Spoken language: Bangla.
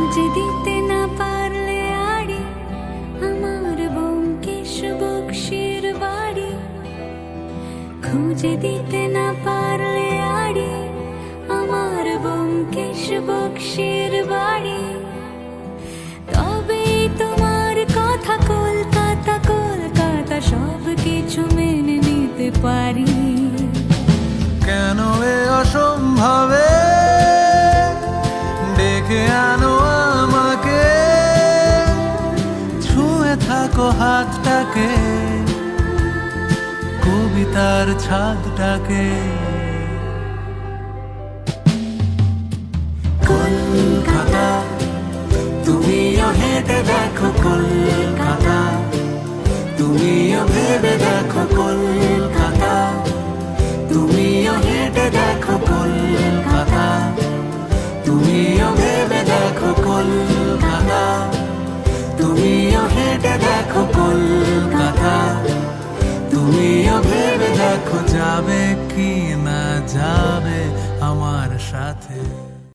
খুঁজে দিতে না পারলে আড়ি আমার ব্যোমকেশ বক্সির বাড়ি, খুঁজে দিতে না পারলে আড়ি আমার ব্যোমকেশ বক্সির বাড়ি। তবে তোমার কথা কলকাতা কলকাতা সব কিছু মেনে নিতে পারি। কেন এ অসম্ভবে ডেকে আনো আমাকে, ছুঁয়ে থাকো হাতটাকে, কবিতার ছাদটাকে। কলকাতা তুমিও হেঁটে দেখো কলকাতা, তুমিও ভেবে দেখো কলকাতা, তুমিও হেঁটে দেখো কলকাতা, তুমিও ভেবে দেখো কলকাতা, তুমিও হেঁটে দেখো কলকাতা, তুমিও ভেবে দেখো যাবে কি না যাবে আমার সাথে।